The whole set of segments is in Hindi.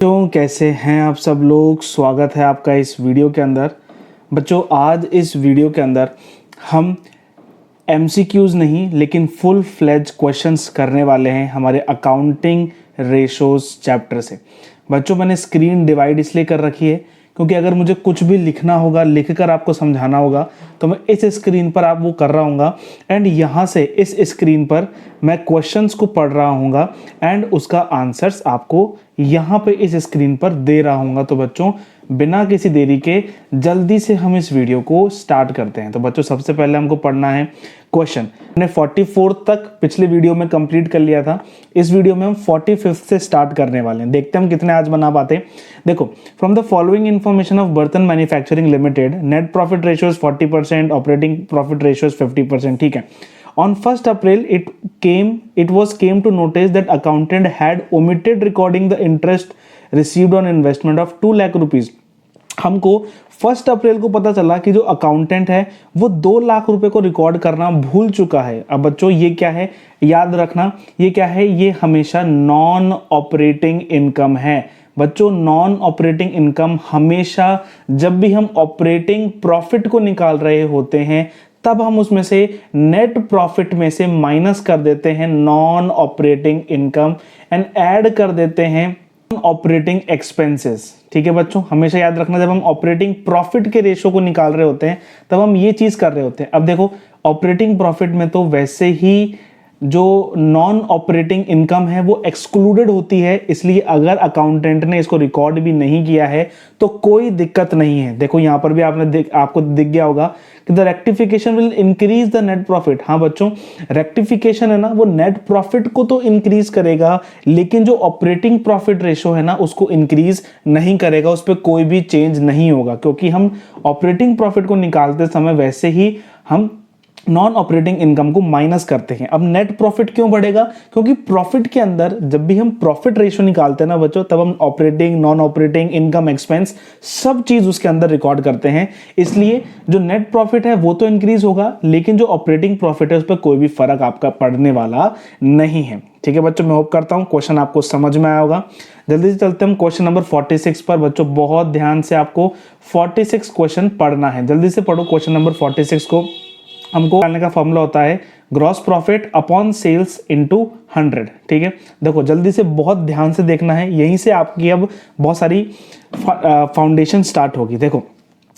बच्चों कैसे हैं आप सब लोग। स्वागत है आपका इस वीडियो के अंदर। बच्चों आज इस वीडियो के अंदर हम MCQs नहीं लेकिन फुल फ्लेज क्वेश्चंस करने वाले हैं हमारे अकाउंटिंग रेशोज चैप्टर से। बच्चों मैंने स्क्रीन डिवाइड इसलिए कर रखी है क्योंकि अगर मुझे कुछ भी लिखना होगा, लिखकर आपको समझाना होगा तो मैं इस स्क्रीन पर आप वो कर रहा हूँगा एंड यहाँ से इस स्क्रीन पर मैं क्वेश्चंस को पढ़ रहा हूँगा एंड उसका आंसर्स आपको यहाँ पे इस स्क्रीन पर दे रहा हूँगा। तो बच्चों बिना किसी देरी के जल्दी से हम इस वीडियो को स्टार्ट करते हैं। तो बच्चों सबसे पहले हमको पढ़ना है क्वेश्चन। हमने 44 तक पिछले वीडियो में कंप्लीट कर लिया था। इस वीडियो में हम 45 से स्टार्ट करने वाले हैं। देखते हैं हम कितने आज बना पाते हैं। देखो, from the following information of Bartan manufacturing limited net profit ratio 40%, operating profit ratio 50%। ठीक है। On 1st April, it was came to notice that accountant had omitted recording the interest received on investment of 2 lakh rupees. हमको 1 अप्रैल को पता चला कि जो अकाउंटेंट है वो 2 लाख रुपए को रिकॉर्ड करना भूल चुका है। अब बच्चों ये क्या है, याद रखना ये क्या है, ये हमेशा नॉन ऑपरेटिंग इनकम है। बच्चों नॉन ऑपरेटिंग इनकम हमेशा जब भी हम ऑपरेटिंग प्रॉफिट को निकाल रहे होते हैं तब हम उसमें से नेट प्रॉफिट में से माइनस कर देते हैं non operating income and add कर देते हैं ऑपरेटिंग एक्सपेंसेस। ठीक है बच्चों, हमेशा याद रखना जब हम ऑपरेटिंग प्रॉफिट के रेशो को निकाल रहे होते हैं तब हम ये चीज कर रहे होते हैं। अब देखो ऑपरेटिंग प्रॉफिट में तो वैसे ही जो नॉन ऑपरेटिंग इनकम है वो एक्सक्लूडेड होती है, इसलिए अगर अकाउंटेंट ने इसको रिकॉर्ड भी नहीं किया है तो कोई दिक्कत नहीं है। देखो यहां पर भी आपको दिख गया होगा कि the rectification will increase the net profit. हाँ बच्चों, रेक्टिफिकेशन है ना वो नेट प्रॉफिट को तो इंक्रीज करेगा लेकिन जो ऑपरेटिंग प्रॉफिट रेशो है ना उसको इंक्रीज नहीं करेगा, उस पर कोई भी चेंज नहीं होगा क्योंकि हम ऑपरेटिंग प्रॉफिट को निकालते समय वैसे ही हम नॉन ऑपरेटिंग इनकम को माइनस करते हैं। अब नेट प्रॉफिट क्यों बढ़ेगा, क्योंकि प्रॉफिट के अंदर जब भी हम प्रॉफिट रेशियो निकालते हैं ना बच्चों तब हम operating, non operating, income, expense सब चीज उसके अंदर रिकॉर्ड करते हैं। इसलिए जो नेट प्रॉफिट है वो तो इंक्रीज होगा लेकिन जो ऑपरेटिंग प्रॉफिट है उस पर कोई भी फर्क आपका पड़ने वाला नहीं है। ठीक है बच्चों, मैं होप करता हूं क्वेश्चन आपको समझ में आया होगा। जल्दी से चलते हैं क्वेश्चन नंबर 46 पर। बच्चों बहुत ध्यान से आपको 46 क्वेश्चन पढ़ना है। जल्दी से पढ़ो क्वेश्चन नंबर 46 को। हमको निकालने का फॉर्मूला होता है gross profit upon sales into 100। ठीक है, देखो जल्दी से बहुत ध्यान से देखना है, यहीं से आपकी अब बहुत सारी फाउंडेशन स्टार्ट होगी। देखो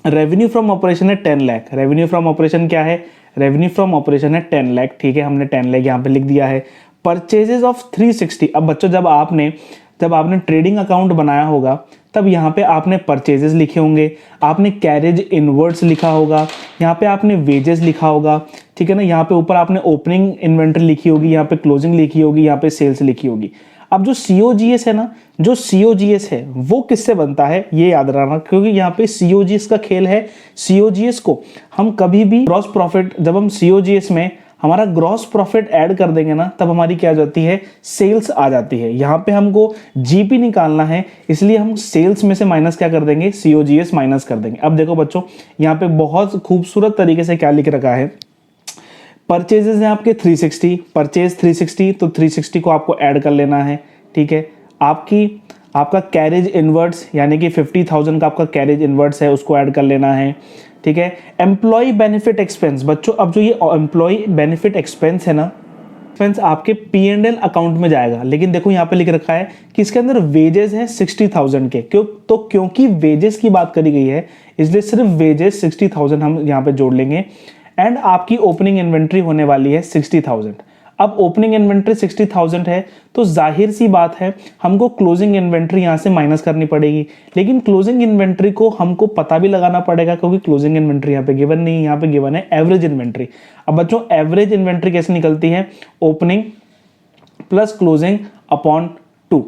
रेवेन्यू फ्रॉम ऑपरेशन है 10 लाख। रेवेन्यू फ्रॉम ऑपरेशन क्या है, रेवेन्यू फ्रॉम ऑपरेशन है 10 लाख। ठीक है, हमने 10 लाख यहाँ पे लिख दिया है। Purchases of 360। अब बच्चों जब आपने ट्रेडिंग अकाउंट बनाया होगा तब यहाँ पे आपने परचेजेस लिखे होंगे, आपने कैरेज इनवर्ड्स लिखा होगा, यहाँ पे आपने वेजेस लिखा होगा। ठीक है ना, यहाँ पे ऊपर आपने ओपनिंग इन्वेंट्री लिखी होगी, यहाँ पे क्लोजिंग लिखी होगी, यहाँ पे सेल्स लिखी होगी। अब जो COGS है ना, जो COGS है वो किससे बनता है ये याद रखना क्योंकि यहाँ पे COGS का खेल है। COGS को हम कभी भी ग्रॉस प्रॉफिट, जब हम COGS में हमारा ग्रॉस प्रॉफिट ऐड कर देंगे ना तब हमारी क्या जाती है, सेल्स आ जाती है। यहाँ पे हमको GP निकालना है इसलिए हम सेल्स में से माइनस क्या कर देंगे, COGS माइनस कर देंगे। अब देखो बच्चों यहाँ पे बहुत खूबसूरत तरीके से क्या लिख रखा है, परचेजेस हैं आपके 360, परचेज 360 तो 360 को आपको ऐड कर लेना है। ठीक है, आपका कैरेज इनवर्ड्स यानी कि 50,000 का आपका कैरेज इनवर्ड्स है उसको ऐड कर लेना है। ठीक है, एम्प्लॉय बेनिफिट एक्सपेंस। बच्चों अब जो ये एम्प्लॉय बेनिफिट एक्सपेंस है ना, एक्सपेंस आपके P&L अकाउंट में जाएगा लेकिन देखो यहाँ पे लिख रखा है कि इसके अंदर वेजेस है 60,000 के। क्योंकि वेजेस की बात करी गई है इसलिए सिर्फ वेजेस 60,000 हम यहाँ पे जोड़ लेंगे एंड आपकी ओपनिंग इन्वेंट्री होने वाली है 60,000। अब ओपनिंग इन्वेंट्री 60,000 है तो जाहिर सी बात है हमको क्लोजिंग इन्वेंट्री यहां से माइनस करनी पड़ेगी, लेकिन क्लोजिंग इन्वेंट्री को हमको पता भी लगाना पड़ेगा क्योंकि क्लोजिंग इन्वेंट्री यहाँ पे गिवन नहीं है, यहाँ पे गिवन है एवरेज इन्वेंट्री। अब बच्चों एवरेज इन्वेंट्री कैसे निकलती है, ओपनिंग प्लस क्लोजिंग अपॉन 2।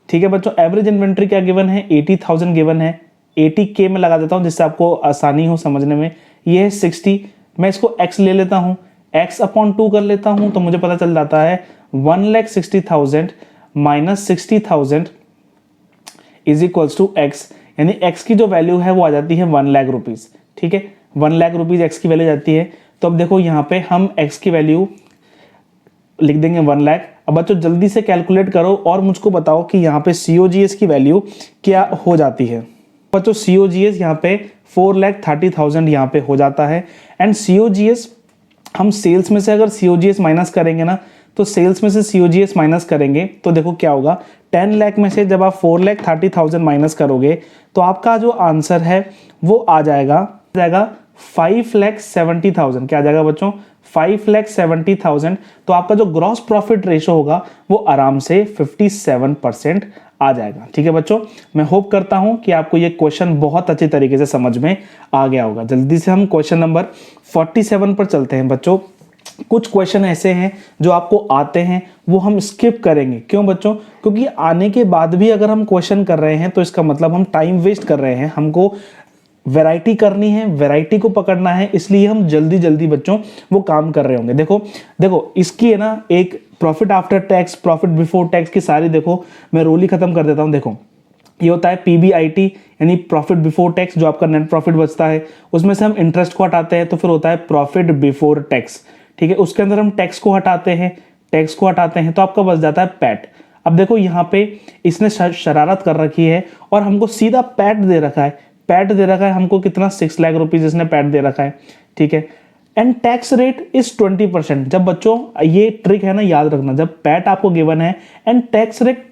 ठीक है बच्चों, एवरेज इन्वेंट्री क्या गिवन है, 80,000 गिवन है। 80K में लगा देता हूं जिससे आपको आसानी हो समझने में। ये है 60, मैं इसको x ले लेता हूं, x अपॉन 2 कर लेता हूं तो मुझे पता चल जाता है 1,60,000 minus 60,000 is equals to x, यानी x की जो वैल्यू है वो आ जाती है 1 लाख रुपीज। ठीक है, 1 लाख रुपीज x की वैल्यू जाती है। तो अब देखो यहाँ पे हम x की वैल्यू लिख देंगे 1 लाख। अब बच्चों जल्दी से कैलकुलेट करो और मुझको बताओ कि यहाँ पे COGS की वैल्यू क्या हो जाती है। बच्चों COGS यहाँ पे 4,30,000 यहाँ पे हो जाता है। एंड COGS हम सेल्स में से अगर COGS माइनस करेंगे ना, तो सेल्स में से COGS माइनस करेंगे तो देखो क्या होगा, 10 लाख में से जब आप 4,30,000 माइनस करोगे तो आपका जो आंसर है वो आ जाएगा 5,70,000। क्या आ जाएगा बच्चों, 5,70,000। तो आपका जो ग्रॉस प्रॉफिट रेशो होगा वो आराम से 57% आ जाएगा। ठीक है बच्चों, मैं होप करता हूं कि आपको ये क्वेश्चन बहुत अच्छी तरीके से समझ में आ गया होगा। जल्दी से हम क्वेश्चन नंबर 47 पर चलते हैं बच्चों। कुछ क्वेश्चन ऐसे हैं जो आपको आते हैं वो हम स्किप करेंगे। क्यों बच्चों, क्योंकि आने के बाद भी अगर हम क्वेश्चन कर रहे हैं तो इसका मतलब हम टाइम वेस्ट कर रहे हैं। हमको वैरायटी करनी है, वैरायटी को पकड़ना है, इसलिए हम जल्दी जल्दी बच्चों वो काम कर रहे होंगे। देखो इसकी है ना, एक profit after tax, profit before tax की सारी, देखो मैं रोल ही खत्म कर देता हूं। देखो ये होता है PBIT यानी प्रॉफिट बिफोर टैक्स, जो आपका नेट प्रॉफिट बचता है उसमें से हम इंटरेस्ट को हटाते हैं तो फिर होता है प्रॉफिट बिफोर टैक्स। ठीक है, उसके अंदर हम टैक्स को हटाते हैं तो आपका बच जाता है पैट। अब देखो यहाँ पे इसने शरारत कर रखी है और हमको सीधा पैट दे रखा है हमको कितना, 6 लाख रुपीज इसने पैट दे रखा है। ठीक है, एंड टैक्स रेट इज 20%। जब बच्चों ये ट्रिक है ना, याद रखना, जब पैट आपको गिवन है एंड टैक्स रेट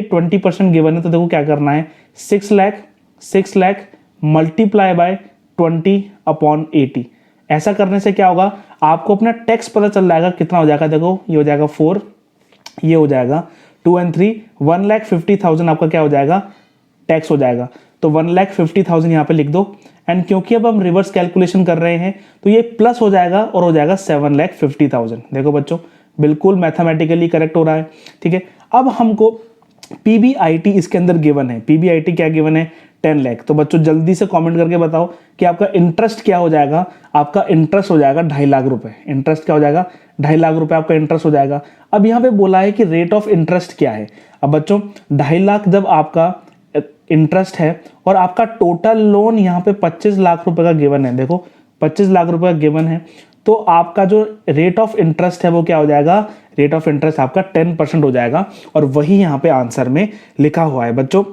20% गिवन है तो देखो क्या करना है, 6 लाख मल्टीप्लाई बाय 20/80। ऐसा करने से क्या होगा, आपको अपना टैक्स पता चल जाएगा कितना हो जाएगा। देखो ये हो जाएगा 4, ये हो जाएगा 2 and 3, 1,50,000 आपका क्या हो जाएगा, टैक्स हो जाएगा। तो 1,50,000 यहाँ पे लिख दो। एंड क्योंकि अब हम रिवर्स कैलकुलेशन कर रहे हैं तो ये प्लस हो जाएगा और हो जाएगा 7,50,000। देखो बच्चों बिल्कुल मैथमेटिकली करेक्ट हो रहा है। ठीक है, अब हमको PBIT इसके अंदर गिवन है। PBIT क्या गिवन है, 10 लाख। तो बच्चों जल्दी से कमेंट करके बताओ कि आपका इंटरेस्ट क्या हो जाएगा। आपका इंटरेस्ट हो जाएगा 2.5 लाख रुपए। इंटरेस्ट क्या हो जाएगा, 2.5 लाख रुपए आपका इंटरेस्ट हो जाएगा। अब यहाँ पे बोला है कि रेट ऑफ इंटरेस्ट क्या है। अब बच्चों 2.5 लाख जब आपका इंटरेस्ट है और आपका टोटल लोन यहाँ पे 25 लाख रुपए का गिवन है, देखो 25 लाख रुपए का गिवन है, तो आपका जो रेट ऑफ इंटरेस्ट है वो क्या हो जाएगा, रेट ऑफ इंटरेस्ट आपका 10% हो जाएगा। और वही यहाँ पे आंसर में लिखा हुआ है। बच्चों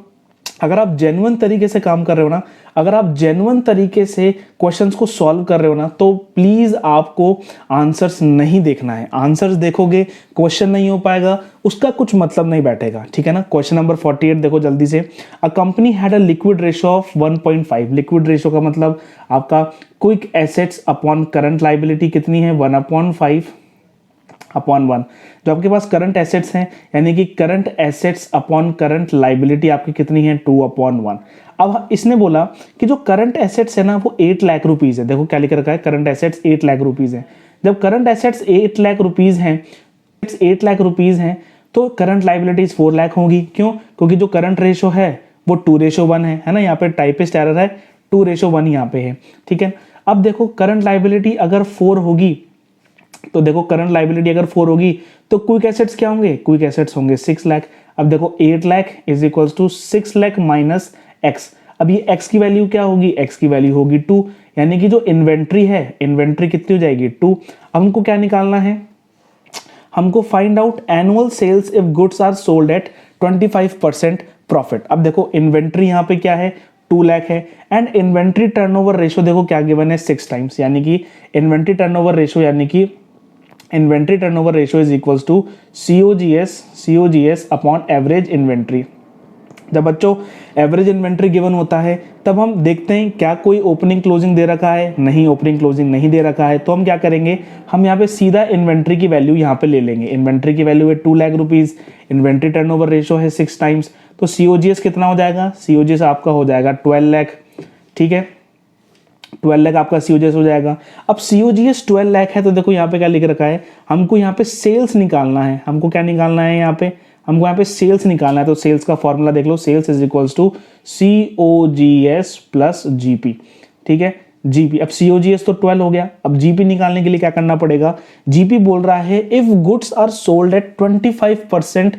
अगर आप जेन्युइन तरीके से काम कर रहे हो ना, अगर आप जेन्युइन तरीके से क्वेश्चंस को सॉल्व कर रहे हो ना, तो प्लीज आपको आंसर्स नहीं देखना है। आंसर्स देखोगे क्वेश्चन नहीं हो पाएगा, उसका कुछ मतलब नहीं बैठेगा। ठीक है ना। क्वेश्चन नंबर 48 देखो जल्दी से। A company had a liquid ratio of 1.5। Liquid ratio का मतलब आपका quick assets upon current liability कितनी है, 1/5/1। जो आपके पास करंट एसेट्स हैं यानी कि current assets upon current liability आपकी कितनी है, 2/1। अब इसने बोला कि जो करंट एसेट्स है ना वो 8 लाख रुपीज है। देखो क्या लिख रखा है, करंट एसेट्स 8 लाख रुपीज है। जब करंट एसेट्स 8 लाख रुपीज हैं, 8 लाख रुपीज हैं, तो करंट लाइबिलिटीज 4 लाख होगी। क्यों, क्योंकि जो करंट रेशो है वो 2:1 है ना। यहाँ पे टाइपिस्ट एरर है, 2:1 यहाँ पे है। ठीक है, अब देखो करंट लाइबिलिटी अगर 4 होगी तो देखो करंट लाइबिलिटी अगर 4 होगी तो क्विक एसेट्स क्या होंगे, क्विक एसेट्स होंगे 6 लाख। अब देखो 8 lakh is equals to 6 lakh minus X. अब ये एक्स की वैल्यू क्या होगी, एक्स की वैल्यू होगी 2, यानी कि जो इन्वेंट्री है, इन्वेंट्री कितनी हो जाएगी 2। अब हमको क्या निकालना है, हमको find out annual sales if goods are sold at 25% profit. अब देखो इन्वेंट्री यहाँ पे क्या है, 2 लाख है। एंड इन्वेंट्री टर्नओवर रेशो देखो क्या गिवन है, 6 टाइम्स, यानी कि इन्वेंट्री टर्नओवर रेशो यानी कि inventory turnover ratio is equals to COGS upon average inventory. जब बच्चों एवरेज इन्वेंट्री गिवन होता है तब हम देखते हैं क्या कोई ओपनिंग क्लोजिंग दे रखा है, नहीं ओपनिंग क्लोजिंग नहीं दे रखा है, तो हम क्या करेंगे, हम यहाँ पे सीधा इन्वेंट्री की वैल्यू यहाँ पे ले लेंगे। इन्वेंट्री की वैल्यू है 2 lakh rupees, inventory turnover ratio है 6 टाइम्स, तो COGS कितना हो जाएगा, COGS आपका हो जाएगा 12 लाख। ठीक है, 12 लाख आपका COGS हो जाएगा। अब COGS 12 लाख है तो देखो यहाँ पे क्या लिख रखा है, हमको यहाँ पे सेल्स निकालना है। हमको क्या निकालना है, यहाँ पे हमको यहाँ पे सेल्स निकालना है। तो सेल्स का फॉर्मूला देख लो, sales is equals to COGS plus GP। ठीक है, GP, अब COGS तो 12 हो गया। अब GP निकालने के लिए क्या करना पड़ेगा, GP बोल रहा है if goods are sold at 25%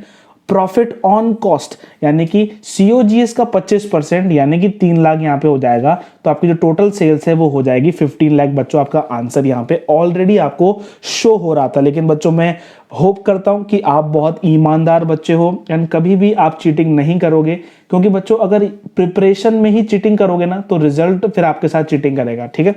profit on cost, यानी कि COGS का 25% यानी कि 3 लाख यहाँ पे हो जाएगा। तो आपकी जो टोटल सेल्स है वो हो जाएगी 15 लाख। बच्चों आपका आंसर यहाँ पे ऑलरेडी आपको शो हो रहा था, लेकिन बच्चों मैं होप करता हूं कि आप बहुत ईमानदार बच्चे हो एंड कभी भी आप चीटिंग नहीं करोगे, क्योंकि बच्चों अगर प्रिपरेशन में ही चीटिंग करोगे ना तो रिजल्ट फिर आपके साथ चीटिंग करेगा। ठीक है,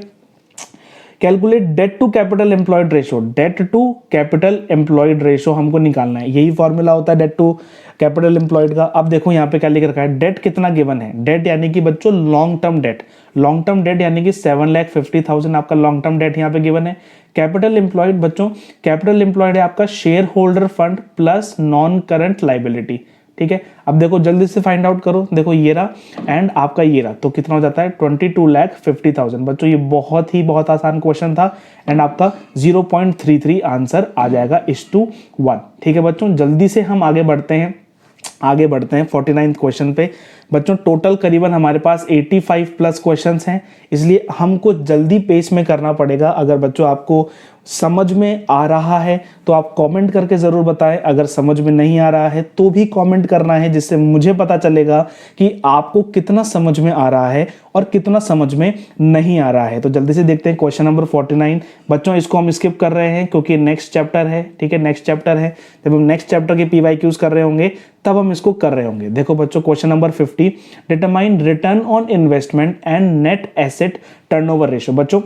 calculate debt to capital employed ratio. Debt to capital employed ratio हमको निकालना है, यही फॉर्मूला होता है डेट टू कैपिटल एम्प्लॉयड का। अब देखो यहाँ पे क्या लिख रखा है, डेट कितना गिवन है, डेट यानी कि बच्चों long term debt, long term debt यानी कि 7,50,000 आपका लॉन्ग टर्म डेट यहाँ पे गिवन है। कैपिटल एम्प्लॉयड बच्चों, कैपिटल एम्प्लॉयड है आपका share holder fund plus non current liability. ठीक है, अब देखो जल्दी से फाइंड आउट करो, देखो ये रहा एंड आपका ये रहा, तो कितना हो जाता है 22,50,000। बच्चों ये बहुत आसान क्वेश्चन था एंड आपका 0.33 आंसर आ जाएगा इस टू 1। ठीक है बच्चों, जल्दी से हम आगे बढ़ते हैं 49th क्वेश्चन पे। बच्चों टोटल करीबन हमारे पास 85 प्लस क्वेश्चंस हैं, इसलिए हमको जल्दी पेस में करना पड़ेगा। अगर बच्चों आपको समझ में आ रहा है तो आप कमेंट करके ज़रूर बताएं, अगर समझ में नहीं आ रहा है तो भी कमेंट करना है, जिससे मुझे पता चलेगा कि आपको कितना समझ में आ रहा है और कितना समझ में नहीं आ रहा है। तो जल्दी से देखते हैं क्वेश्चन नंबर 49। बच्चों इसको हम स्किप कर रहे हैं क्योंकि नेक्स्ट चैप्टर है। ठीक है, नेक्स्ट चैप्टर है, जब हम नेक्स्ट चैप्टर के PYQs कर रहे होंगे तब हम इसको कर रहे होंगे। देखो बच्चों question number 50, determine return on investment and net asset turnover ratio. बच्चों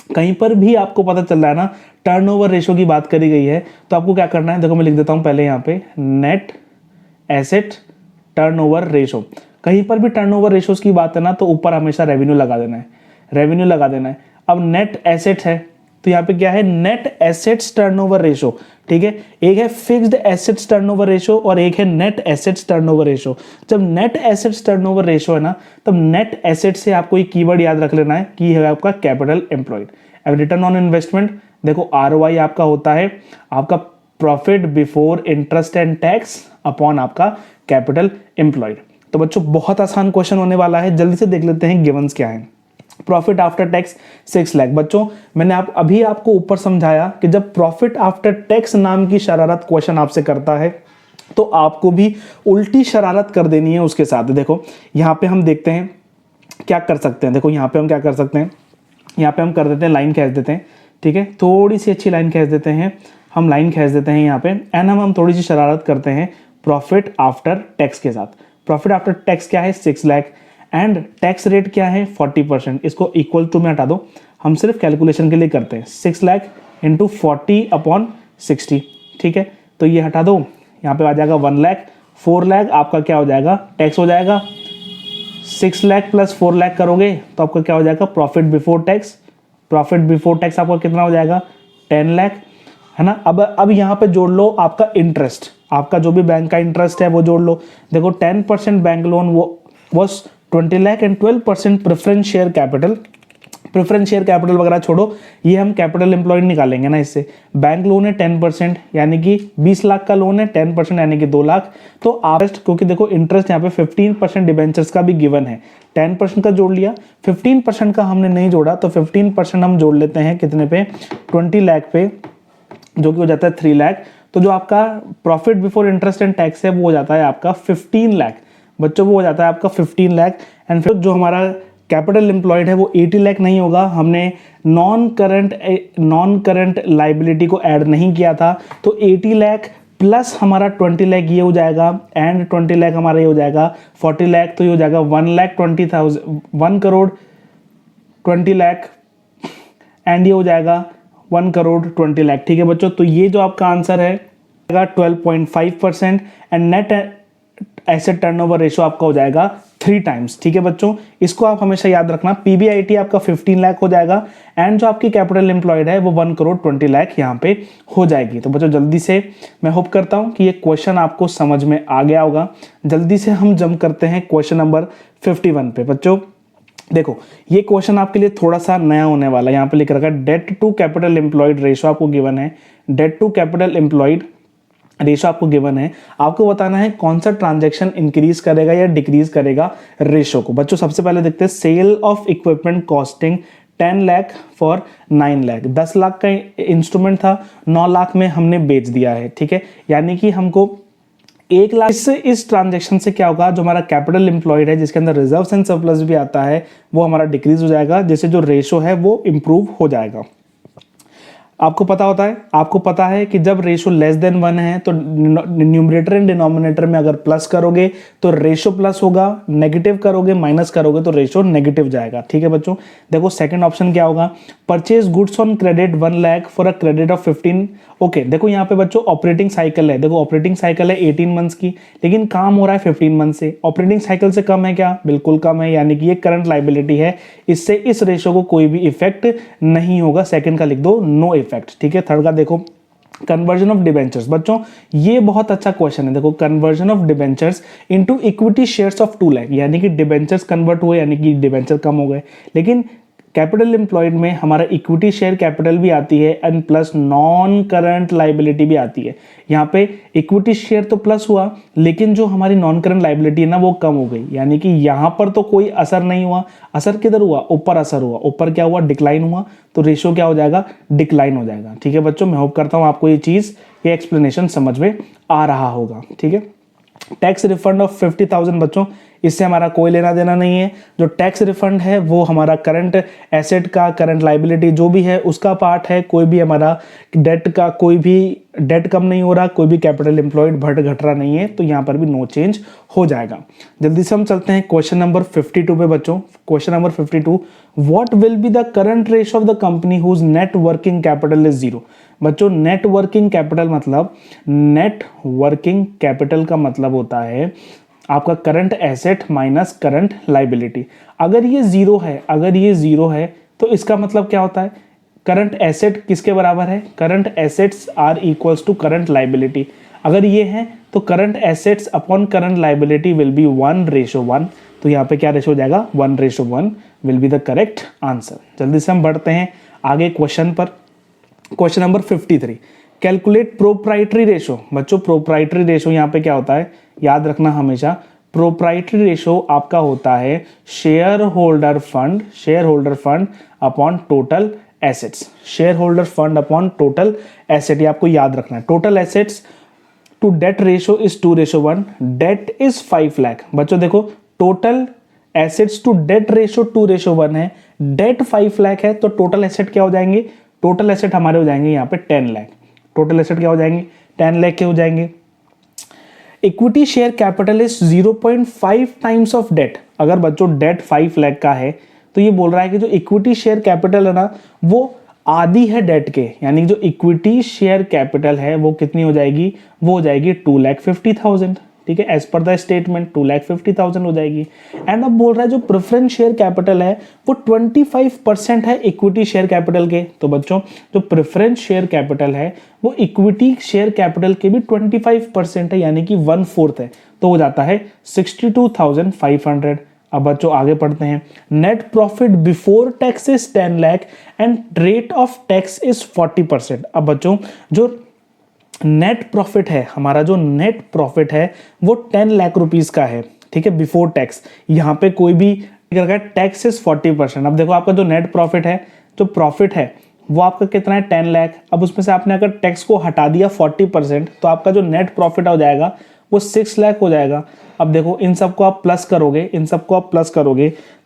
कहीं पर भी आपको पता चल रहा है ना टर्नओवर रेशो की बात करी गई है, तो आपको क्या करना है, देखो मैं लिख देता हूं पहले यहाँ पे नेट एसेट टर्नओवर रेशो। कहीं पर भी टर्नओवर रेशोस की बात है ना तो ऊपर हमेशा रेवेन्यू लगा देना है, रेवेन्यू लगा देना है। अब नेट एसेट है तो यहाँ पे क्या है, नेट एसेट्स टर्नओवर रेशो। ठीक है, एक है फिक्स्ड एसेट्स टर्नओवर रेशो और एक है नेट एसेट्स टर्नओवर रेशो। जब नेट एसेट्स टर्नओवर रेशो है ना, तब नेट एसेट से आपको एक कीवर्ड याद रख लेना है कि है आपका कैपिटल एम्प्लॉयड। अब रिटर्न ऑन इन्वेस्टमेंट, देखो ROI आपका होता है आपका profit before interest and tax upon आपका कैपिटल एम्प्लॉयड। तो बच्चों बहुत आसान क्वेश्चन होने वाला है, जल्दी से देख लेते हैं गिवंस क्या है। Profit after tax 6 lakh. बच्चों मैंने अभी आपको ऊपर समझाया कि जब प्रॉफिट आफ्टर टैक्स नाम की शरारत क्वेश्चन आपसे करता है तो आपको भी उल्टी शरारत कर देनी है उसके साथ। देखो यहाँ पे हम देखते हैं क्या कर सकते हैं, देखो यहाँ पे हम क्या कर सकते हैं, यहाँ पे हम कर देते हैं लाइन खींच देते हैं। ठीक है, थोड़ी सी अच्छी लाइन खींच देते हैं, हम लाइन खींच देते हैं यहाँ पे एंड हम थोड़ी सी शरारत करते हैं प्रॉफिट आफ्टर टैक्स के साथ। प्रॉफिट आफ्टर टैक्स क्या है 6 लाख एंड टैक्स रेट क्या है 40%। इसको इक्वल टू में हटा दो, हम सिर्फ कैलकुलेशन के लिए करते हैं 6 लाख इंटू 40/60। ठीक है, तो ये हटा दो, यहाँ पे आ जाएगा 1 लाख। 4 लाख आपका क्या हो जाएगा, टैक्स हो जाएगा। 6 लाख प्लस 4 लाख करोगे तो आपका क्या हो जाएगा profit before tax. Profit before tax आपका कितना हो जाएगा 10 लाख, है ना। अब यहाँ पे जोड़ लो आपका इंटरेस्ट, आपका जो भी बैंक का इंटरेस्ट है वो जोड़ लो। देखो 10% बैंक लोन वो was 20 lakh and 12% preference share capital. Preference share capital वगैरह छोड़ो, ये हम कैपिटल एम्प्लॉयड निकालेंगे ना इससे। बैंक लोन है 10% यानी कि 20 लाख का लोन है, 10% यानी कि 2 लाख। तो आप क्योंकि देखो इंटरेस्ट यहाँ पे 15% डिबेंचर्स का भी गिवन है, 10% का जोड़ लिया, 15% का हमने नहीं जोड़ा, तो 15% हम जोड़ लेते हैं कितने पे 20 लाख पे, जो कि हो जाता है 3 लाख। तो जो आपका profit before interest and tax है वो हो जाता है आपका 15 लाख। बच्चों वो हो जाता है आपका 15 लाख एंड फिर जो हमारा कैपिटल एम्प्लॉयड है वो 80 लाख नहीं होगा, हमने नॉन करंट लाइबिलिटी को ऐड नहीं किया था। तो 80 लाख प्लस हमारा 20 लाख ये हो जाएगा एंड 20 लाख हमारा ये हो जाएगा 40 लाख, तो ये हो जाएगा 1 करोड़ 20 लाख एंड ये हो जाएगा 1 करोड़ 20 लाख। ठीक है बच्चों, तो ये जो आपका आंसर है 12.5% and net asset turnover ratio आपका हो जाएगा 3 टाइम्स। ठीक है बच्चों, इसको आप हमेशा याद रखना। PBIT आपका 15 लाख हो जाएगा एंड जो आपकी कैपिटल एम्प्लॉयड है वो 1 करोड़ 20 लाख यहाँ पे हो जाएगी। तो बच्चों जल्दी से मैं होप करता हूँ कि ये क्वेश्चन आपको समझ में आ गया होगा। जल्दी से हम जंप करते हैं क्वेश्चन नंबर 51 पे। बच्चों देखो ये क्वेश्चन आपके लिए थोड़ा सा नया होने वाला है। यहाँ पे लिख रखा है debt to capital employed ratio आपको गिवन है, debt to capital employed ratio आपको गिवन है। आपको बताना है कौन सा ट्रांजैक्शन इंक्रीज करेगा या डिक्रीज करेगा रेशो को। बच्चों सबसे पहले देखते हैं sale of equipment costing 10 lakh for 9 lakh. 10 lakh का इंस्ट्रूमेंट था, 9 लाख में हमने बेच दिया है। ठीक है, यानी कि हमको 1 लाख से इस ट्रांजैक्शन से क्या होगा, जो हमारा कैपिटल एम्प्लॉयड है जिसके अंदर रिजर्व्स एंड सरप्लस भी आता है वो हमारा डिक्रीज हो जाएगा, जिससे जो रेशो है वो इंप्रूव हो जाएगा। आपको पता है कि जब रेशो लेस देन 1 है तो न्यूमरेटर एंड डिनोमिनेटर में अगर प्लस करोगे तो रेशो प्लस होगा, नेगेटिव करोगे माइनस करोगे तो रेशो नेगेटिव जाएगा। ठीक है बच्चों, देखो सेकंड ऑप्शन क्या होगा, purchase goods on credit 1 lakh for a credit of 15। Okay देखो यहाँ पे बच्चों ऑपरेटिंग साइकिल है, देखो ऑपरेटिंग साइकिल है 18 मंथ्स की, लेकिन काम हो रहा है 15 मंथ से। ऑपरेटिंग साइकिल से कम है क्या? बिल्कुल कम है, यानी कि ये करंट लायबिलिटी है, इससे इस रेशो को कोई भी इफेक्ट नहीं होगा। सेकंड का लिख दो नो इफेक्ट। ठीक है, थर्ड का देखो कन्वर्जन ऑफ डिबेंचर्स। बच्चों ये बहुत अच्छा क्वेश्चन है, देखो conversion of debentures into equity shares of 2 lakh, यानी कि डिबेंचर्स कन्वर्ट हुए, यानी कि डिबेंचर कम हो गए, लेकिन कैपिटल एम्प्लॉयड में हमारा इक्विटी शेयर कैपिटल भी आती है and plus non current liability भी आती है। यहाँ पे इक्विटी शेयर तो प्लस हुआ, लेकिन जो हमारी नॉन करंट लाइबिलिटी है ना वो कम हो गई, यानी कि यहाँ पर तो कोई असर नहीं हुआ। असर किधर हुआ? ऊपर असर हुआ। ऊपर क्या हुआ? डिक्लाइन हुआ, तो रेशियो क्या हो जाएगा? डिक्लाइन हो जाएगा। ठीक है बच्चों, मैं होप करता हूँ आपको ये चीज, ये एक्सप्लेनेशन समझ में आ रहा होगा। ठीक है, टैक्स रिफंड ऑफ 50,000 बच्चों, इससे हमारा कोई लेना देना नहीं है। जो टैक्स रिफंड है वो हमारा करंट एसेट का, करंट लाइबिलिटी जो भी है उसका पार्ट है, कोई भी हमारा डेट का, कोई भी डेट कम नहीं हो रहा, कोई भी कैपिटल एम्प्लॉयड घट रहा नहीं है, तो यहाँ पर भी नो चेंज हो जाएगा। जल्दी से हम चलते हैं क्वेश्चन नंबर 52 पे बच्चों। Question number 52, what will be the current ratio of the company whose net working capital is 0। बच्चों नेट वर्किंग कैपिटल मतलब, नेट वर्किंग कैपिटल का मतलब होता है आपका current asset minus current liability. अगर ये जीरो है, तो इसका मतलब क्या होता है? करंट एसेट किसके बराबर है? Current assets are equals to current liability. अगर ये है तो current assets upon current liability will be 1:1। तो यहाँ पे क्या रेशो हो जाएगा? 1:1 will be the correct answer. जल्दी से हम बढ़ते हैं आगे क्वेश्चन पर। Question number 53, calculate proprietary ratio. बच्चों प्रोप्राइटरी रेशो यहाँ पे क्या होता है, याद रखना हमेशा, प्रोप्राइटरी रेशो आपका होता है share holder fund upon total assets. Share holder fund upon total asset, ये आपको याद रखना है। Total assets to debt ratio is 2:1, debt is 5 lakh. बच्चों देखो total assets to debt ratio 2:1 है, डेट 5 लाख है, तो टोटल एसेट क्या हो जाएंगे? टोटल एसेट हमारे हो जाएंगे यहाँ पे 10 लाख। टोटल एसेट क्या हो जाएंगे? 10 लाख के हो जाएंगे। Equity share capital is 0.5 times of debt. अगर बच्चों डेट 5 लाख का है तो ये बोल रहा है कि जो इक्विटी शेयर कैपिटल है ना वो आधी है डेट के, यानी जो इक्विटी शेयर कैपिटल है वो कितनी हो जाएगी? वो हो जाएगी 2,50,000। ठीक है, एज पर द स्टेटमेंट 2,50,000 हो जाएगी। एंड अब बोल रहा है जो प्रेफरेंस शेयर कैपिटल है वो 25% है इक्विटी शेयर कैपिटल के। तो बच्चों जो प्रेफरेंस शेयर कैपिटल है वो इक्विटी शेयर कैपिटल के भी 25% है, यानी कि 1/4 है, तो हो जाता है 62,500। अब बच्चों आगे पढ़ते हैं। Net profit before tax is 10 lakh and rate of tax is 40%। अब बच्चों जो नेट प्रॉफिट है, हमारा जो नेट प्रॉफिट है वो 10 लाख रुपीस का है। ठीक है, बिफोर टैक्स, यहाँ पे कोई भी टैक्स इज 40%। अब देखो आपका जो नेट प्रॉफिट है, जो प्रॉफिट है वो आपका कितना है? 10 लाख। अब उसमें से आपने अगर टैक्स को हटा दिया 40%, तो आपका जो नेट प्रॉफिट हो जाएगा वो 6 लाख हो जाएगा। अब देखो इन सबको आप प्लस करोगे,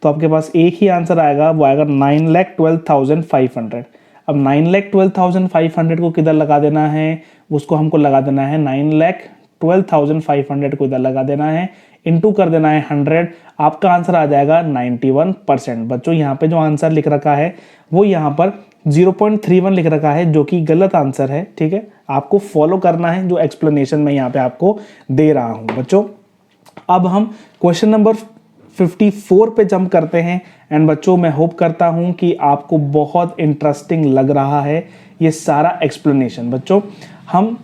तो आपके पास एक ही आंसर आएगा, वो आएगा 9,12,500। अब 9,12,500 को किधर लगा देना है? उसको हमको लगा देना है 9,12,500 को इधर लगा देना है, इनटू कर देना है 100। आपका आंसर आ जाएगा 91%। बच्चों यहाँ पे जो आंसर लिख रखा है वो यहाँ पर 0.31 लिख रखा है, जो कि गलत आंसर है। ठीक है, आपको फॉलो करना है जो एक्सप्लेनेशन मैं यहाँ पे आपको दे रहा हूँ। बच्चों अब हम क्वेश्चन नंबर 54 पे जंप करते हैं। एंड बच्चों मैं होप करता हूं कि आपको बहुत इंटरेस्टिंग लग रहा है ये सारा एक्सप्लेनेशन। बच्चों हम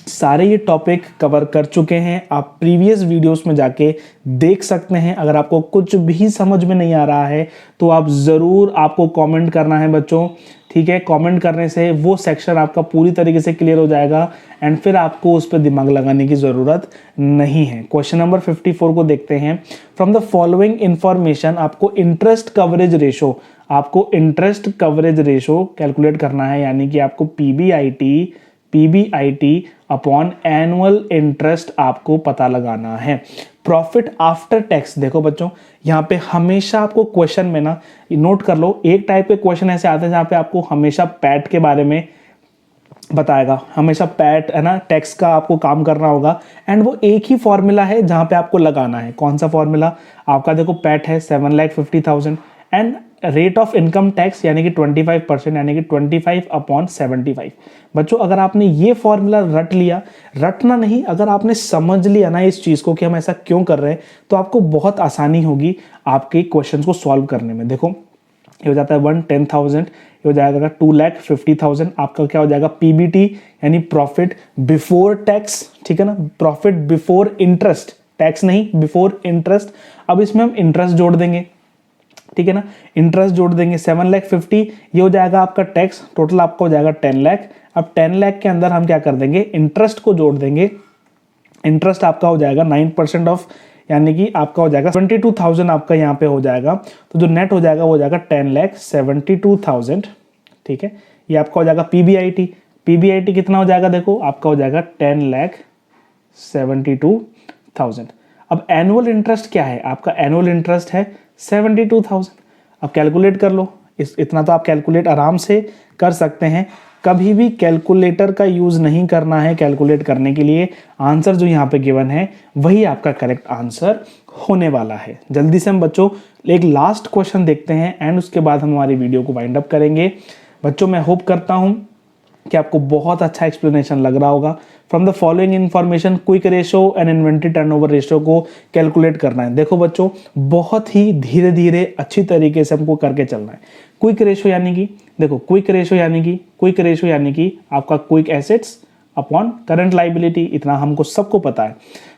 सारे ये टॉपिक कवर कर चुके हैं, आप प्रीवियस वीडियोस में जाके देख सकते हैं। अगर आपको कुछ भी समझ में नहीं आ रहा है तो आप ज़रूर आपको कमेंट करना है बच्चों। ठीक है, कमेंट करने से वो सेक्शन आपका पूरी तरीके से क्लियर हो जाएगा एंड फिर आपको उस पर दिमाग लगाने की ज़रूरत नहीं है। क्वेश्चन नंबर 54 को देखते हैं। फ्रॉम द फॉलोइंग इंफॉर्मेशन आपको इंटरेस्ट कवरेज रेशो कैलकुलेट करना है, यानी कि आपको पीबीआईटी अपॉन एनुअल इंटरेस्ट आपको पता लगाना है। प्रॉफिट आफ्टर टैक्स, देखो बच्चों यहाँ पे हमेशा आपको क्वेश्चन में ना नोट कर लो, एक टाइप के क्वेश्चन ऐसे आते हैं जहाँ पे आपको हमेशा पैट के बारे में बताएगा, हमेशा पैट है ना, टैक्स का आपको काम करना होगा। एंड वो एक ही फॉर्मूला है जहाँ पे आपको लगाना है। कौन सा फॉर्मूला आपका? देखो पैट है 7,50,000 and rate of income tax यानी कि 25%, यानी कि 25/75। बच्चों अगर आपने ये फॉर्मूला रट लिया, रटना नहीं, अगर आपने समझ लिया ना इस चीज़ को कि हम ऐसा क्यों कर रहे हैं, तो आपको बहुत आसानी होगी आपके क्वेश्चन को सॉल्व करने में। देखो ये हो जाता है 110,000, ये हो जाएगा 2,50,000। आपका क्या हो जाएगा? पीबीटी यानी प्रॉफिट बिफोर टैक्स, ठीक है ना, प्रॉफिट बिफोर इंटरेस्ट, टैक्स नहीं, बिफोर इंटरेस्ट। अब इसमें हम इंटरेस्ट जोड़ देंगे, ठीक है ना, इंटरेस्ट जोड़ देंगे 7,50,000, ये हो जाएगा आपका टैक्स, टोटल आपका हो जाएगा 10 लाख। अब 10 लाख के अंदर हम क्या कर देंगे? इंटरेस्ट को जोड़ देंगे। इंटरेस्ट आपका हो जाएगा 9% ऑफ, यानी कि आपका हो जाएगा 72,000 आपका यहाँ पे हो जाएगा। तो जो नेट हो जाएगा वो हो जाएगा 10,72,000, ठीक है। ये आपका हो जाएगा पीबीआईटी। पीबीआईटी कितना हो जाएगा? देखो आपका हो जाएगा 10,72,000। अब एनुअल इंटरेस्ट क्या है? आपका एनुअल इंटरेस्ट है 72,000। अब कैलकुलेट कर लो, इतना तो आप कैलकुलेट आराम से कर सकते हैं। कभी भी कैलकुलेटर का यूज़ नहीं करना है कैलकुलेट करने के लिए। आंसर जो यहाँ पे गिवन है वही आपका करेक्ट आंसर होने वाला है। जल्दी से हम बच्चों एक लास्ट क्वेश्चन देखते हैं एंड उसके बाद हम हमारी वीडियो को वाइंड अप करेंगे। बच्चों मैं होप करता हूँ कि आपको बहुत अच्छा एक्सप्लेनेशन लग रहा होगा। From the following information quick ratio and inventory turnover ratio को कैलकुलेट करना है। देखो बच्चों बहुत ही धीरे धीरे अच्छी तरीके से हमको करके चलना है। क्विक रेशो यानी कि देखो क्विक रेशो यानी कि आपका quick assets upon current liability, इतना हमको सबको पता है,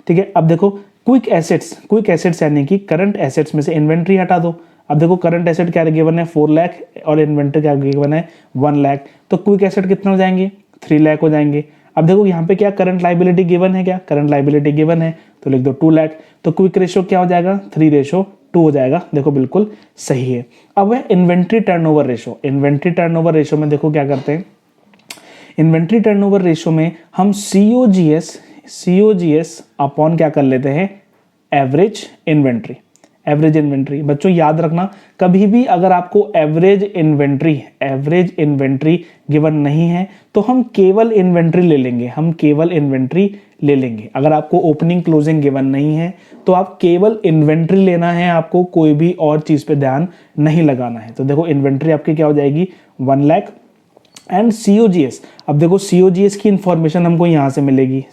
ठीक है। अब देखो क्विक एसेट्स यानी कि करंट एसेट्स में से इन्वेंट्री हटा दो। अब देखो करंट एसेट क्या गिवन है 4 लाख और इन्वेंट्री क्या गिवन है 1 लाख, तो क्विक एसेट कितना हो जाएंगे 3 लाख हो जाएंगे। अब देखो यहाँ पे क्या करंट लाइबिलिटी गिवन है, क्या करंट लाइबिलिटी गिवन है, तो लिख दो 2 लाख। तो क्विक रेशो क्या हो जाएगा 3:2 हो जाएगा। देखो बिल्कुल सही है। अब है inventory turnover ratio. Inventory turnover ratio में देखो क्या करते हैं, इन्वेंट्री टर्नओवर रेशो में हम COGS अपॉन क्या कर लेते हैं एवरेज इन्वेंट्री। बच्चों याद रखना कभी भी अगर आपको एवरेज इन्वेंट्री गिवन नहीं है तो हम केवल इन्वेंट्री ले लेंगे। अगर आपको ओपनिंग क्लोजिंग गिवन नहीं है तो आप केवल इन्वेंट्री लेना है, आपको कोई भी और चीज पे ध्यान नहीं लगाना है। तो देखो इन्वेंट्री आपकी क्या हो जाएगी 1 लाख एंड COGS। अब देखो COGS की इंफॉर्मेशन हमको यहाँ से मिलेगी,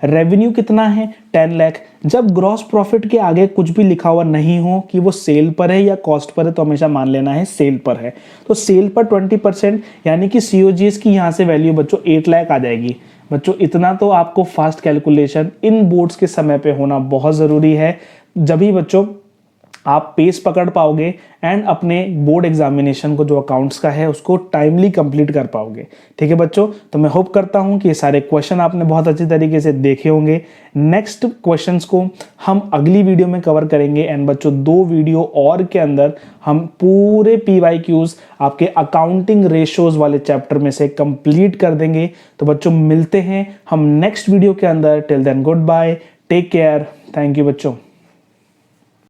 रेवेन्यू कितना है 10 लाख। जब ग्रॉस प्रॉफिट के आगे कुछ भी लिखा हुआ नहीं हो कि वो सेल पर है या कॉस्ट पर है तो हमेशा मान लेना है सेल पर है। तो सेल पर 20% यानी कि COGS की यहाँ से वैल्यू बच्चों 8 लाख आ जाएगी। बच्चों इतना तो आपको फास्ट कैलकुलेशन इन बोर्ड्स के समय पे होना बहुत ज़रूरी है, जब भी बच्चों आप पेस पकड़ पाओगे एंड अपने बोर्ड एग्जामिनेशन को जो अकाउंट्स का है उसको टाइमली कंप्लीट कर पाओगे। ठीक है बच्चों, तो मैं होप करता हूं कि ये सारे क्वेश्चन आपने बहुत अच्छी तरीके से देखे होंगे। नेक्स्ट क्वेश्चंस को हम अगली वीडियो में कवर करेंगे एंड बच्चों 2 वीडियो और के अंदर हम पूरे PYQs आपके अकाउंटिंग रेशोज वाले चैप्टर में से कंप्लीट कर देंगे। तो बच्चों मिलते हैं हम नेक्स्ट वीडियो के अंदर। Till then good bye, take care, thank you बच्चों।